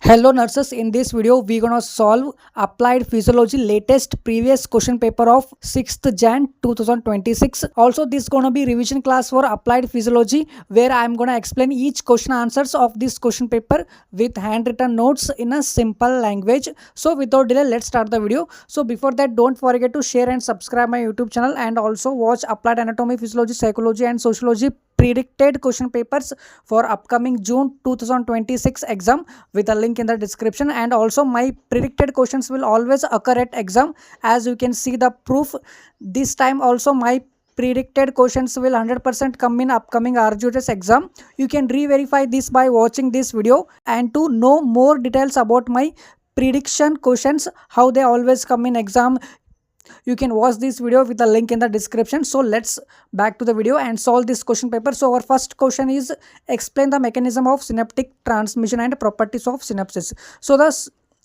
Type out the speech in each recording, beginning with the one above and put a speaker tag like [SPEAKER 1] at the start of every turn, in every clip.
[SPEAKER 1] Hello nurses, in this video we're gonna solve applied physiology latest previous question paper of 6th Jan 2026. Also this gonna be revision class for applied physiology where I'm gonna explain each question answers of this question paper with handwritten notes in a simple language. So without delay, let's start the video. So before that, don't forget to share and subscribe my YouTube channel and also watch applied anatomy, physiology, psychology and sociology predicted question papers for upcoming June 2026 exam with a link in the description. And also my predicted questions will always occur at exam, as you can see the proof. This time also my predicted questions will 100% come in upcoming RGUHS exam. You can re-verify this by watching this video, and to know more details about my prediction questions, how they always come in exam, you can watch this video with the link in the description. So let's back to the video and solve this question paper. So our first question is, explain the mechanism of synaptic transmission and properties of synapses.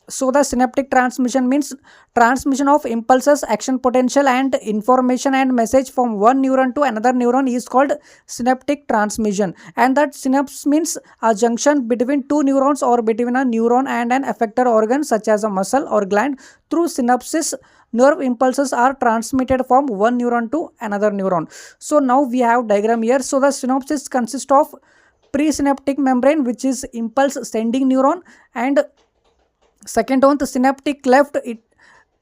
[SPEAKER 1] So the synaptic transmission means transmission of impulses, action potential and information and message from one neuron to another neuron is called synaptic transmission. And that synapse means a junction between two neurons or between a neuron and an effector organ such as a muscle or gland. Through synapses, nerve impulses are transmitted from one neuron to another neuron. So now we have diagram here. So the synapses consist of presynaptic membrane, which is impulse sending neuron, and second one the synaptic cleft,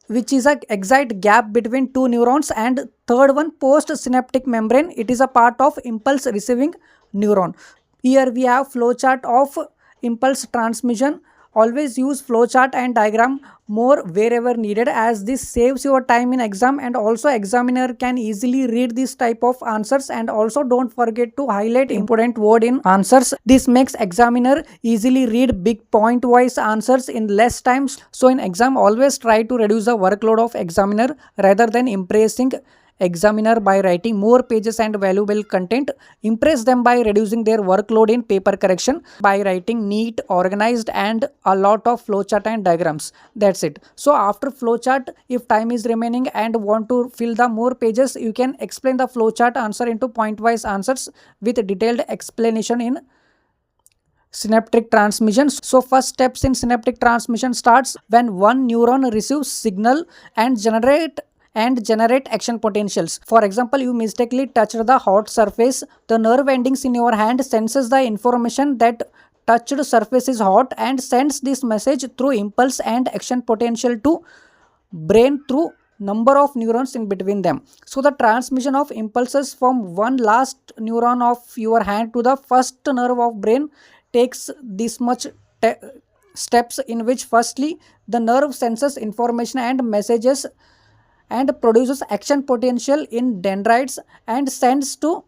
[SPEAKER 1] which is a excite gap between two neurons, and third one postsynaptic membrane, it is a part of impulse receiving neuron. Here we have flowchart of impulse transmission. Always use flowchart and diagram more wherever needed, as this saves your time in exam, and also examiner can easily read this type of answers. And also don't forget to highlight important word in answers. This makes examiner easily read big point wise answers in less time. So in exam, always try to reduce the workload of examiner rather than impressing examiner by writing more pages and valuable content. Impress them by reducing their workload in paper correction by writing neat, organized and a lot of flowchart and diagrams. That's it. So after flowchart, if time is remaining and want to fill the more pages, you can explain the flowchart answer into point-wise answers with detailed explanation in synaptic transmission. So first steps in synaptic transmission starts when one neuron receives signal and generate action potentials. For example, you mistakenly touched the hot surface. The nerve endings in your hand senses the information that touched surface is hot and sends this message through impulse and action potential to brain through number of neurons in between them. So the transmission of impulses from one last neuron of your hand to the first nerve of brain takes this much steps, in which firstly the nerve senses information and messages and produces action potential in dendrites and sends to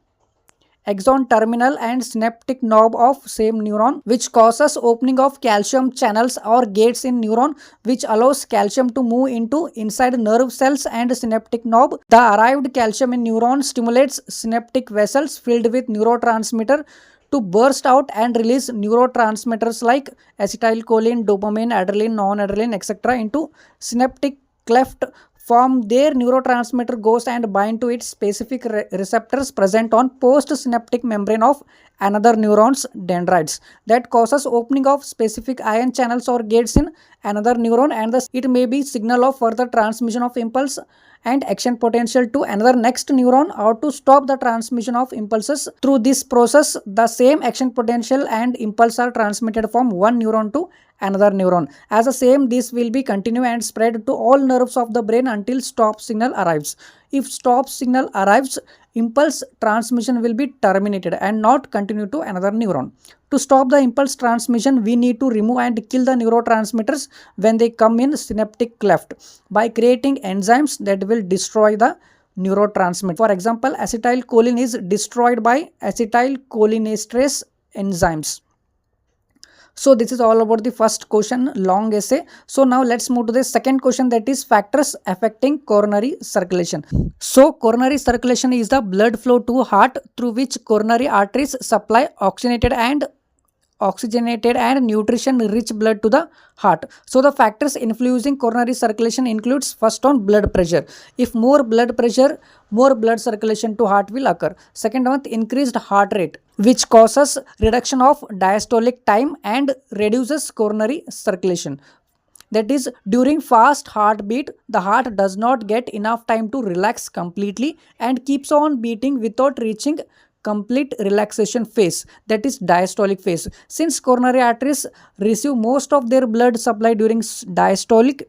[SPEAKER 1] axon terminal and synaptic knob of same neuron, which causes opening of calcium channels or gates in neuron, which allows calcium to move into inside nerve cells and synaptic knob. The arrived calcium in neuron stimulates synaptic vessels filled with neurotransmitter to burst out and release neurotransmitters like acetylcholine, dopamine, adrenaline, non-adrenaline, etc. into synaptic cleft. From there, neurotransmitter goes and bind to its specific receptors present on postsynaptic membrane of another neuron's dendrites. That causes opening of specific ion channels or gates in another neuron, and thus it may be signal of further transmission of impulse and action potential to another next neuron, or to stop the transmission of impulses. Through this process, the same action potential and impulse are transmitted from one neuron to another neuron. As the same, this will be continue and spread to all nerves of the brain until stop signal arrives. If stop signal arrives, impulse transmission will be terminated and not continue to another neuron. To stop the impulse transmission, we need to remove and kill the neurotransmitters when they come in synaptic cleft by creating enzymes that will destroy the neurotransmitter. For example, acetylcholine is destroyed by acetylcholinesterase enzymes. So this is all about the first question, long essay. So now let's move to the second question, that is factors affecting coronary circulation. So coronary circulation is the blood flow to heart through which coronary arteries supply oxygenated and oxygenated and nutrition rich blood to the heart. So the factors influencing coronary circulation includes first one blood pressure. If more blood pressure, more blood circulation to heart will occur. Second one, increased heart rate, which causes reduction of diastolic time and reduces coronary circulation. That is, during fast heartbeat, the heart does not get enough time to relax completely and keeps on beating without reaching complete relaxation phase, that is diastolic phase. Since coronary arteries receive most of their blood supply during diastolic,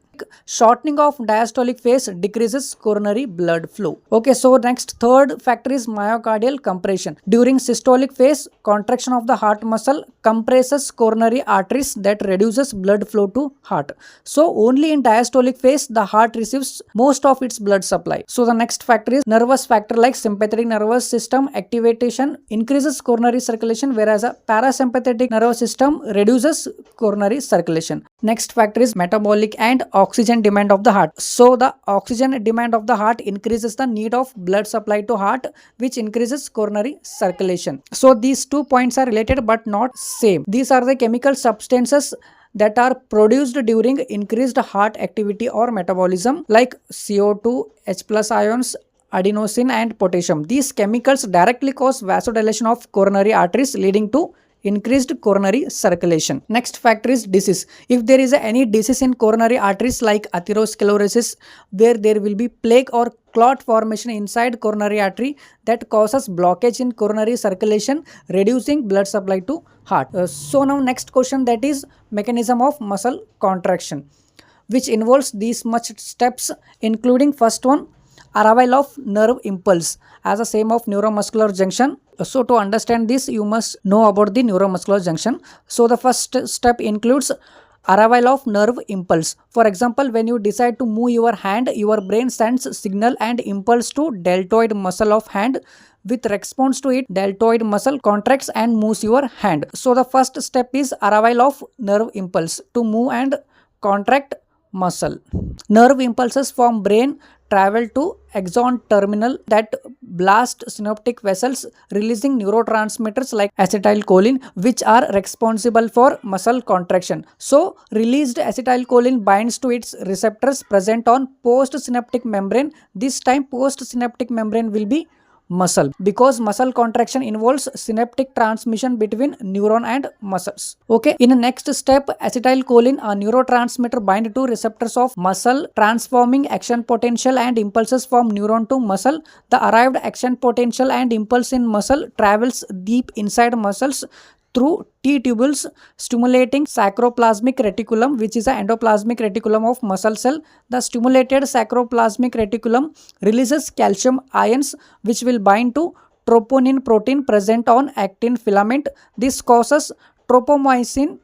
[SPEAKER 1] shortening of diastolic phase decreases coronary blood flow. Okay, so next third factor is myocardial compression. During systolic phase, contraction of the heart muscle compresses coronary arteries that reduces blood flow to heart. So only in diastolic phase the heart receives most of its blood supply. So the next factor is nervous factor like sympathetic nervous system activation increases coronary circulation, whereas a parasympathetic nervous system reduces coronary circulation. Next factor is metabolic and oxygen demand of the heart. So the oxygen demand of the heart increases the need of blood supply to heart, which increases coronary circulation. So these 2 points are related but not same. These are the chemical substances that are produced during increased heart activity or metabolism, like CO2, H plus ions, adenosine and potassium. These chemicals directly cause vasodilation of coronary arteries, leading to increased coronary circulation. Next factor is disease. If there is any disease in coronary arteries like atherosclerosis, where there will be plaque or clot formation inside coronary artery that causes blockage in coronary circulation, reducing blood supply to heart. So now next question, that is mechanism of muscle contraction, which involves these much steps, including first one, arrival of nerve impulse as a same of neuromuscular junction. So to understand this, you must know about the neuromuscular junction. So the first step includes arrival of nerve impulse. For example, when you decide to move your hand, your brain sends signal and impulse to deltoid muscle of hand. With response to it, deltoid muscle contracts and moves your hand. So the first step is arrival of nerve impulse to move and contract muscle. Nerve impulses from brain travel to axon terminal that blast synaptic vessels, releasing neurotransmitters like acetylcholine, which are responsible for muscle contraction. So released acetylcholine binds to its receptors present on postsynaptic membrane. This time postsynaptic membrane will be muscle, because muscle contraction involves synaptic transmission between neuron and muscles. Okay, in the next step, acetylcholine, a neurotransmitter, bind to receptors of muscle, transforming action potential and impulses from neuron to muscle. The arrived action potential and impulse in muscle travels deep inside muscles through T tubules, stimulating sacroplasmic reticulum, which is the endoplasmic reticulum of muscle cell. The stimulated sacroplasmic reticulum releases calcium ions, which will bind to troponin protein present on actin filament. This causes tropomyosin,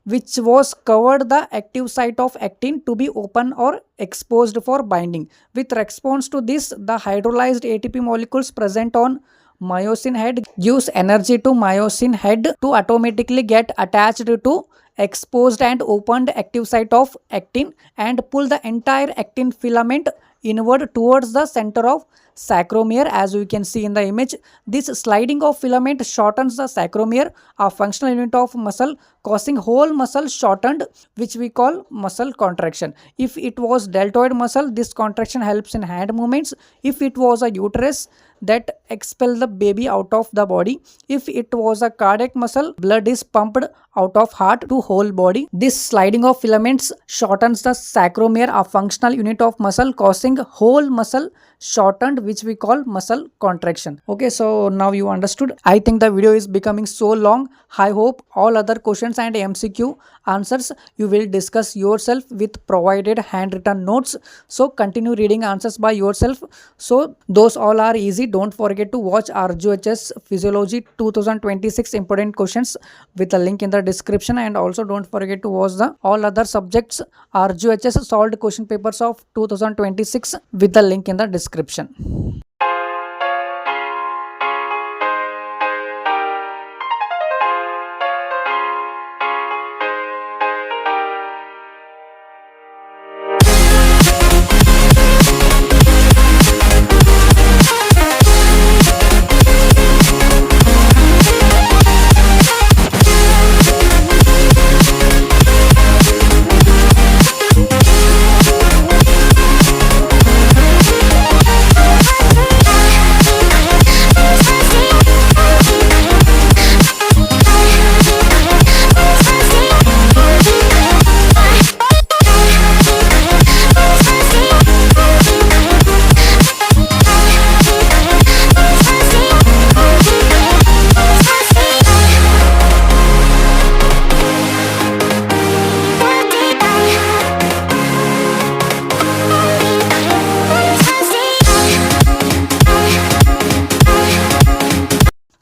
[SPEAKER 1] which was covered the active site of actin, to be open or exposed for binding. With response to this, the hydrolyzed ATP molecules present on myosin head gives energy to myosin head to automatically get attached to exposed and opened active site of actin and pull the entire actin filament inward towards the center of sarcomere, as you can see in the image. This sliding of filament shortens the sarcomere, a functional unit of muscle, causing whole muscle shortened, which we call muscle contraction. If it was deltoid muscle, this contraction helps in hand movements. If it was a uterus, that expel the baby out of the body. If it was a cardiac muscle, blood is pumped out of heart to whole body. This sliding of filaments shortens the sarcomere, a functional unit of muscle, causing whole muscle shortened, which we call muscle contraction. Okay, so now you understood. I think the video is becoming so long. I hope all other questions and MCQ answers you will discuss yourself with provided handwritten notes. So continue reading answers by yourself. So those all are easy. Don't forget to watch RGUHS Physiology 2026 important questions with a link in the description, and also don't forget to watch the all other subjects RGUHS solved question papers of 2026 with the link in the description.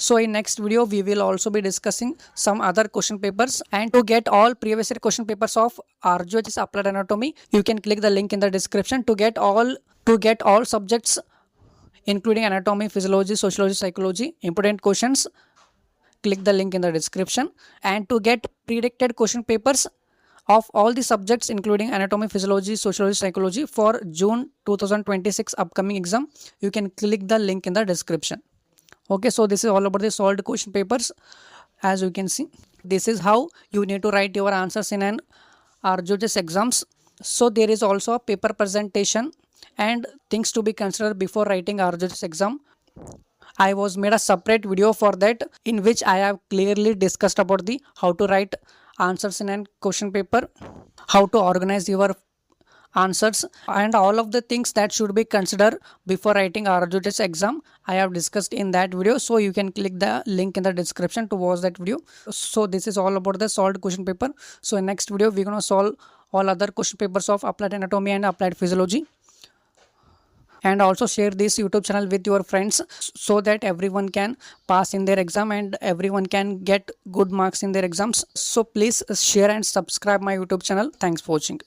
[SPEAKER 1] So in next video we will also be discussing some other question papers, and to get all previous year question papers of RGUHS Applied Anatomy, you can click the link in the description to get all subjects including anatomy, physiology, sociology, psychology, important questions. Click the link in the description. And to get predicted question papers of all the subjects including anatomy, physiology, sociology, psychology for June 2026 upcoming exam, you can click the link in the description. Okay, so this is all about the solved question papers. As you can see, this is how you need to write your answers in an RGUHS exams. So there is also a paper presentation and things to be considered before writing RGUHS exam. I was made a separate video for that, in which I have clearly discussed about the how to write answers in a question paper, how to organize your answers, and all of the things that should be considered before writing RGUHS exam. I have discussed in that video, so you can click the link in the description to watch that video. So this is all about the solved question paper. So in next video we're gonna solve all other question papers of applied anatomy and applied physiology. And also share this YouTube channel with your friends so that everyone can pass in their exam and everyone can get good marks in their exams. So please share and subscribe my YouTube channel. Thanks for watching.